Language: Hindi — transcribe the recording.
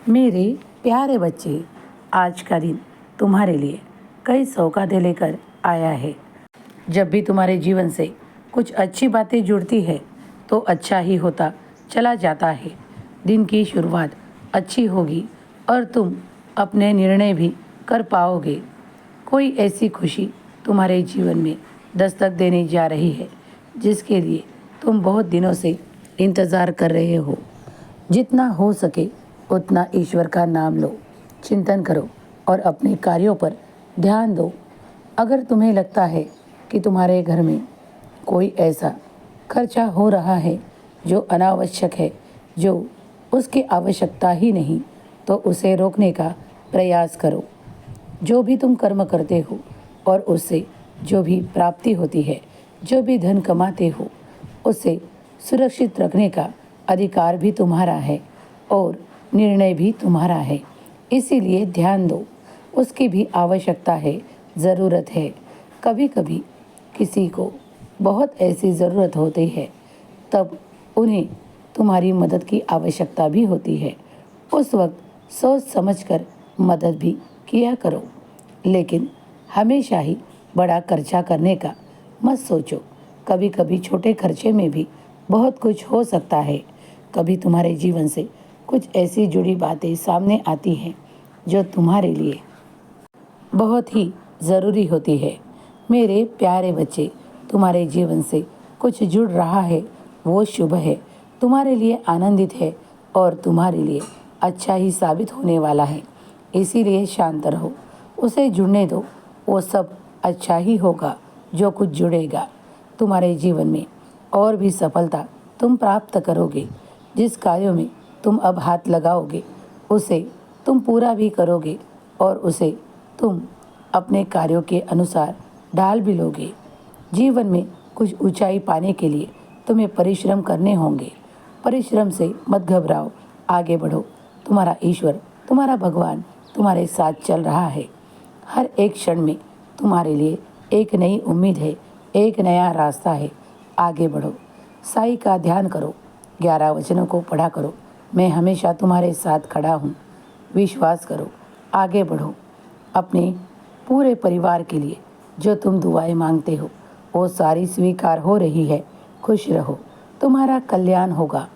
मेरे प्यारे बच्चे, आज का दिन तुम्हारे लिए कई सौगातें लेकर आया है। जब भी तुम्हारे जीवन से कुछ अच्छी बातें जुड़ती है तो अच्छा ही होता चला जाता है। दिन की शुरुआत अच्छी होगी और तुम अपने निर्णय भी कर पाओगे। कोई ऐसी खुशी तुम्हारे जीवन में दस्तक देने जा रही है जिसके लिए तुम बहुत दिनों से इंतज़ार कर रहे हो। जितना हो सके उतना ईश्वर का नाम लो, चिंतन करो और अपने कार्यों पर ध्यान दो। अगर तुम्हें लगता है कि तुम्हारे घर में कोई ऐसा खर्चा हो रहा है जो अनावश्यक है, जो उसकी आवश्यकता ही नहीं, तो उसे रोकने का प्रयास करो। जो भी तुम कर्म करते हो और उससे जो भी प्राप्ति होती है, जो भी धन कमाते हो, उसे सुरक्षित रखने का अधिकार भी तुम्हारा है और निर्णय भी तुम्हारा है। इसीलिए ध्यान दो, उसकी भी आवश्यकता है, ज़रूरत है। कभी कभी किसी को बहुत ऐसी ज़रूरत होती है, तब उन्हें तुम्हारी मदद की आवश्यकता भी होती है। उस वक्त सोच समझकर मदद भी किया करो, लेकिन हमेशा ही बड़ा खर्चा करने का मत सोचो। कभी कभी छोटे खर्चे में भी बहुत कुछ हो सकता है। कभी तुम्हारे जीवन से कुछ ऐसी जुड़ी बातें सामने आती हैं जो तुम्हारे लिए बहुत ही ज़रूरी होती है। मेरे प्यारे बच्चे, तुम्हारे जीवन से कुछ जुड़ रहा है, वो शुभ है, तुम्हारे लिए आनंदित है और तुम्हारे लिए अच्छा ही साबित होने वाला है। इसीलिए शांत रहो, उसे जुड़ने दो। वो सब अच्छा ही होगा जो कुछ जुड़ेगा। तुम्हारे जीवन में और भी सफलता तुम प्राप्त करोगे। जिस कार्यों में तुम अब हाथ लगाओगे उसे तुम पूरा भी करोगे और उसे तुम अपने कार्यों के अनुसार ढाल भी लोगे। जीवन में कुछ ऊंचाई पाने के लिए तुम्हें परिश्रम करने होंगे। परिश्रम से मत घबराओ, आगे बढ़ो। तुम्हारा ईश्वर, तुम्हारा भगवान तुम्हारे साथ चल रहा है। हर एक क्षण में तुम्हारे लिए एक नई उम्मीद है, एक नया रास्ता है। आगे बढ़ो, साईं का ध्यान करो, 11 वचनों को पढ़ा करो। मैं हमेशा तुम्हारे साथ खड़ा हूँ। विश्वास करो, आगे बढ़ो। अपने पूरे परिवार के लिए जो तुम दुआएं मांगते हो वो सारी स्वीकार हो रही है। खुश रहो, तुम्हारा कल्याण होगा।